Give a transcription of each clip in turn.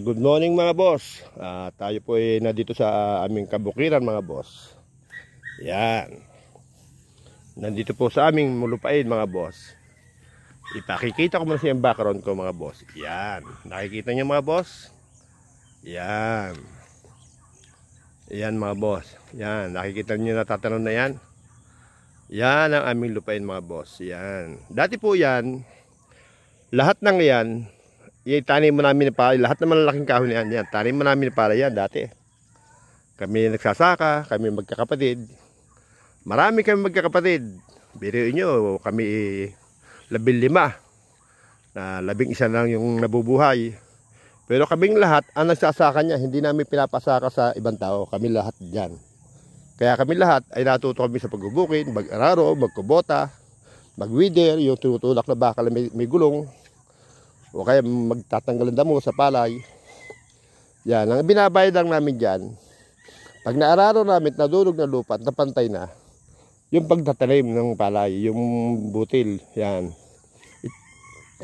Good morning mga boss. Tayo po ay nandito sa aming kabukiran mga boss. Yan. Nandito po sa aming mulupain mga boss. Ipakikita ko muna sa yung background ko mga boss. Yan. Nakikita niyo mga boss? Yan. Yan mga boss. Yan. Nakikita niyo natatanong na yan? Yan ang aming lupain mga boss. Yan. Dati po yan, lahat ng yan, tanim mo namin para lahat ng malalaking kahoy na yan. Tanim mo namin para yan dati. Kami nagsasaka, kami magkakapatid. Marami kami magkakapatid. Biruin nyo, kami 15. Na 11 lang yung nabubuhay. Pero kaming lahat, ang nagsasaka niya, hindi namin pinapasaka sa ibang tao. Kami lahat dyan. Kaya kami lahat ay natuto kami sa pagbubukid, mag-araro, magkubota, mag-weeder, yung tinutulak na bakal na may gulong. O kaya magtatanggal ng damo sa palay. Yan, ang binabayad lang namin dyan, pag naararo namin, nadulog na lupa, napantay na, yung pagtatanim ng palay, yung butil, yan.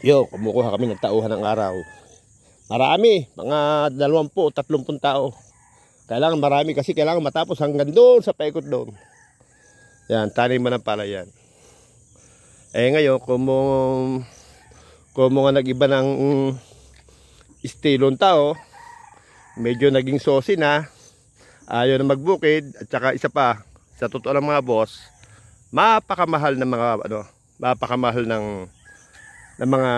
Yo, kumukuha kami ng tauhan ng araw. Marami, mga 20-30 tao. Kailangan marami kasi kailangan matapos hanggang doon sa paikot doon. Yan, tanim mo ng palay yan. Ngayon, kung mga nag-iba ng estilong tao, medyo naging sosi na, ayaw na magbukid, at saka isa pa, sa totoo lang mga boss, mapakamahal ng mga mapakamahal ng mga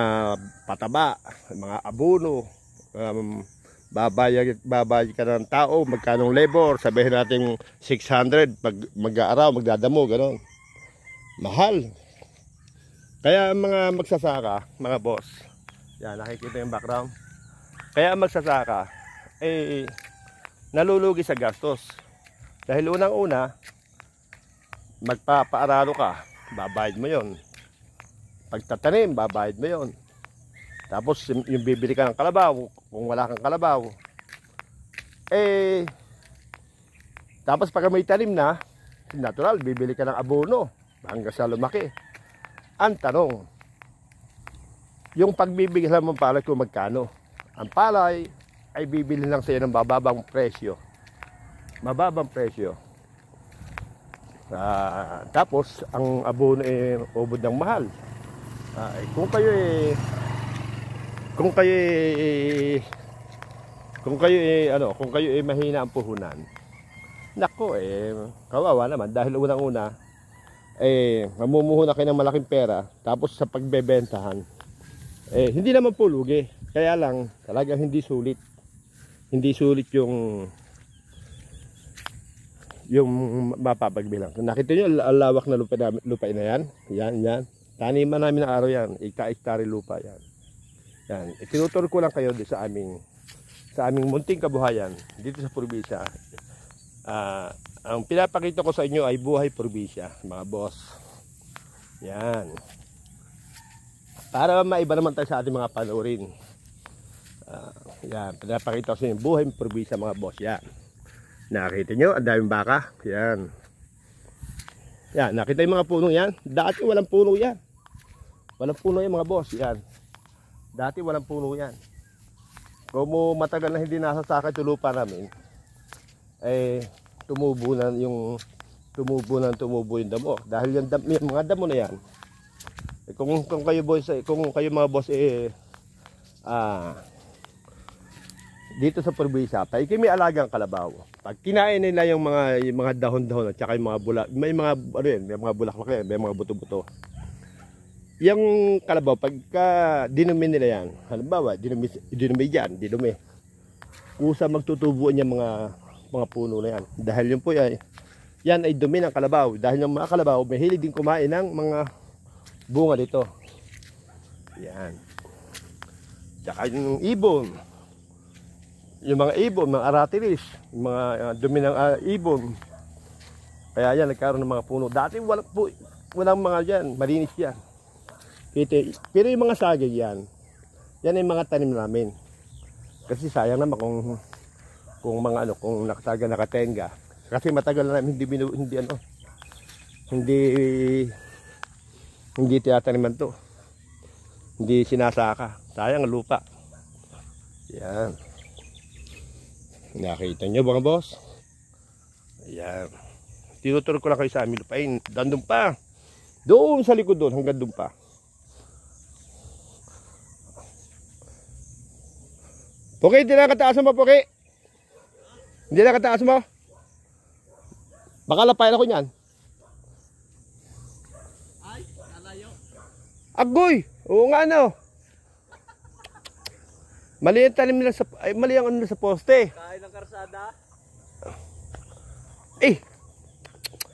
pataba, mga abono, babayad ka ng tao, magkanong labor, sabihin natin 600 pag mag-aaraw, magdadamo, gano'n. Mahal. Kaya mga magsasaka, mga boss, yan, nakikita yung background. Kaya magsasaka, nalulugi sa gastos. Dahil unang-una, magpapaaralo ka, babayad mo yon. Pagtatanim, babayad mo yon. Tapos yung bibili ka ng kalabaw, kung wala kang kalabaw. Tapos pag may tanim na, natural, bibili ka ng abono, hanggang sa lumaki. Ang tanong, yung pagbibigay mo ng palay kung magkano? Ang palay ay bibili lang sa iyo ng mababang presyo. Mababang presyo. Tapos, ang abono ubod ng mahal. Kung kayo mahina ang puhunan, nako kawawa naman dahil unang-una mamumuhunan kayo ng malaking pera, tapos sa pagbebentahan hindi naman po lugi, kaya lang talagang hindi sulit yung mapapagbilang. Nakita nyo ang lawak na lupa na yan, yan taniman namin ng araw yan, ika-hektare lupa yan. Itinuturo ko lang kayo sa aming munting kabuhayan dito sa probinsya. Ang pinapakita ko sa inyo ay buhay probinsya, mga boss. Yan. Para maiba naman tayo sa ating mga panurin. Yan, pinapakita ko sa inyo buhay probinsya, mga boss. Yan. Nakita nyo, ang daming baka. Yan. Yan, nakita yung mga puno yan. Dati walang puno yan. Walang puno yan, mga boss. Yan. Dati walang puno yan. Kung matagal na hindi nasasaka yung lupa namin, tumubo yung damo. Dahil yung mga damo na yan, kung kayo boys, kung kayo mga boss dito sa probinsya, may alagang kalabaw. Pag kinain nila yung mga dahon-dahon at saka yung mga bulak, may mga bulaklak, may mga buto-buto. Yung kalabaw, pagka dinumi nila yan, halimbawa, dinumi dyan, kusa magtutubuan yung mga puno na yan. Dahil yun po yan ay dumi ng kalabaw. Dahil yung mga kalabaw, may hilig din kumain ng mga bunga dito. Yan. Tsaka yung ibon. Yung mga ibon, mga aratilis, yung mga dumi ng ibon. Kaya yan, nagkaroon ng mga puno. Dati walang mga yan, malinis yan. Pero yung mga saging yan ay mga tanim namin. Kasi sayang naman kung nakatenga. Kasi matagal na namin hindi tinataniman to. Hindi sinasaka. Sayang ang lupa. Yan. Nakita nyo mga boss? Ayan. Tinuturo ko lang kayo sa aming lupain. Dandun pa. Doon sa likod doon. Hanggang doon pa. Puki, hindi na kataas mo, Puki. Hindi na kataas mo. Baka lapayan ako niyan. Ay, kalayo. Agoy! Oo nga no. Mali ang tanim nila sa... Ay, mali ang ano nila sa poste. Kain ng karsada. Eh!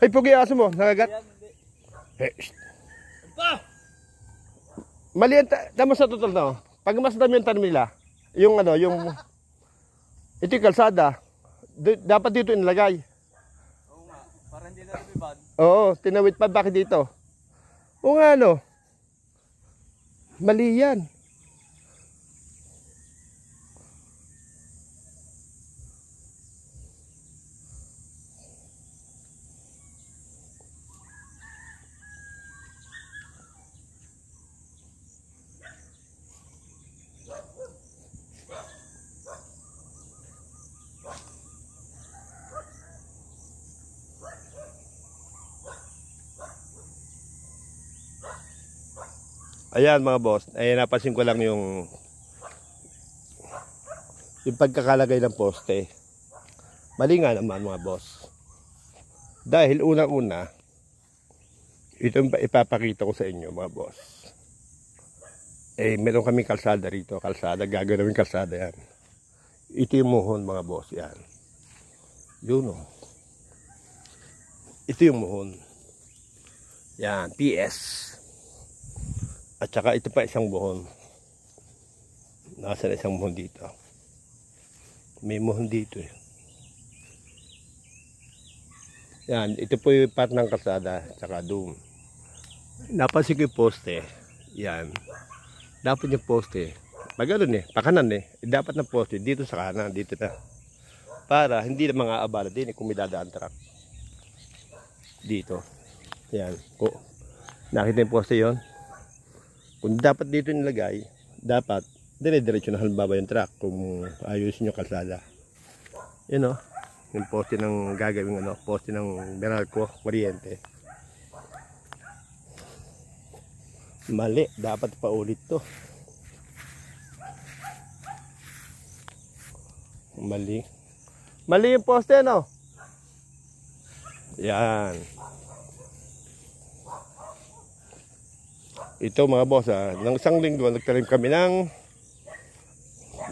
Ay, Pugi, aso mo. Nakagat. Yan, hindi. Eh, shh. Ba! Mali ang tama sa total no. Pag mas dami yung tanim nila, yung ano, yung... Ito yung kalsada. Dapat dito inilagay. Oo nga, para hindi na lumibad. Oo, tinawid pa. Bakit dito? Oo nga no. Mali yan. Ayan mga boss, ay napansin ko lang yung pagkakalagay ng poste. Mali nga naman mga boss. Dahil unang-una, ito ipapakita ko sa inyo mga boss. Eh, meron kaming kalsada rito, kalsada, gagawin kalsada yan. Ito yung muhon mga boss, yan. Yun o. Ito yung muhon. Yan, PS. At saka ito pa isang buhon. Nasa isang buhon dito. May buhon dito eh. Yan, ito po yung part ng kalsada. At saka doon. Napansin ko yung poste. Yan. Dapat yung poste. Pag gano'n eh, pakanan eh. Dapat na poste dito sa kanan. Dito na. Para hindi na mga abala din eh, kung may dadaan truck. Dito. Yan. Nakita yung poste yon. Kung dapat dito nilagay, dapat dire-diretso na halimbawa yung truck kung ayusin nyo kalsada. Yun o, yung poste ng gagawin ano, poste ng Meralco, kuryente. Mali, dapat pa ulit to. Mali. Mali yung poste no? Yan. Ito mga boss, ng isang linggo nagtanim kami ng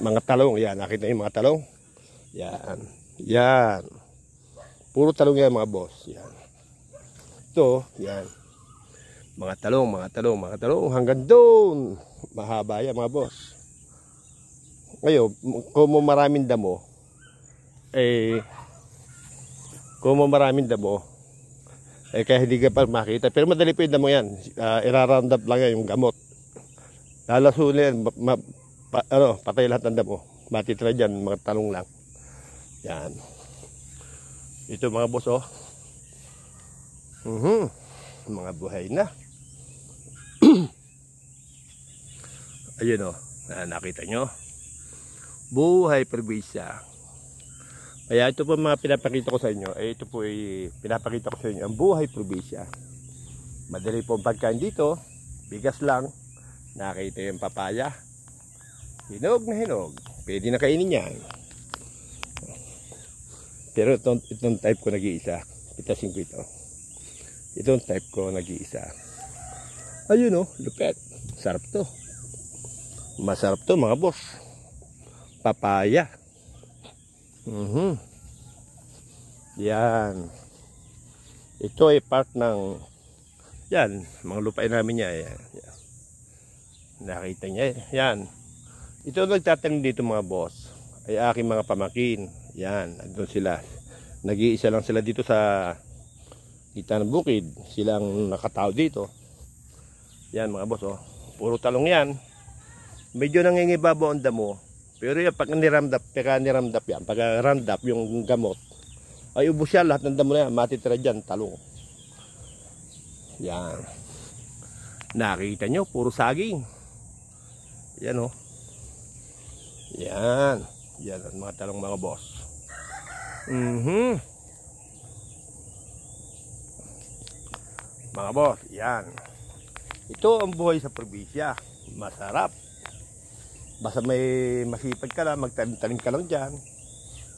mga talong. Yan, nakita yung mga talong. Yan. Yan. Puro talong yan mga boss. Yan. Ito, yan. Mga talong. Hanggang doon. Mahaba yan mga boss. Ngayon, kung maraming damo, kaya hindi ka pa makita. Pero madali po yung damo yan. Iraround up lang yan yung gamot. Lalasunin yan. Patay lahat ng damo. Matitira dyan, mga talong lang. Yan. Ito mga boss, oh. Mga buhay na. Ayun, oh. Nakita nyo. Buhay probinsya. Kaya ito po mga pinapakita ko sa inyo, ito po ay pinapakita ko sa inyo ang buhay probinsya. Madali po ang pagkain dito, bigas lang, nakita yung papaya, hinog na hinog, pwede na kainin yan. Pero itong type ko nag-iisa, pitasin ko ito. Itong type ko nag-iisa. Ayun o, lupet, sarap to. Masarap to mga boss. Papaya. Yan. Ito ay part ng yan, mga lupain namin niya. Yan. Nakita niya. Yan. Ito nagtatanim dito mga boss. Ay aking mga pamakin. Yan, andun sila. Nag-iisa lang sila dito sa gitna ng bukid. Silang nakatao dito. Yan mga boss, oh. Puro talong yan. Medyo nangingibabaw ang damo. Pero yung pag niramdap yan, pag randap yung gamot, ay ubos yan, lahat ng damo na yan, matitira dyan, talong. Yan. Nakita nyo, puro saging. Yan o. Yan. Yan ang mga talong mga boss. Mga boss, yan. Ito ang buhay sa probinsya. Masarap. Basta may masipag ka lang, magtanim-tanim ka lang dyan.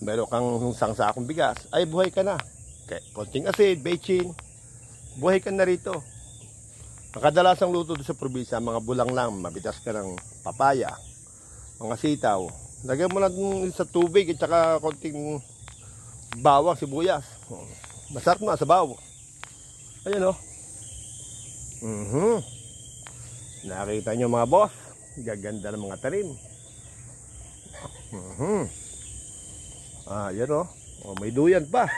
Meron kang sangsakong bigas, ay buhay ka na. Okay. Konting asid, bechin, buhay ka na rito. Ang kadalasang luto doon sa probinsya, mga bulang lang, mabitas ka ng papaya, mga sitaw. Lagyan mo lang sa tubig at saka konting bawang, sibuyas. Masarap na sa baw. Ayan o. Nakita nyo mga boss, gaganda ng mga tanim. Yan o. May duyan pa.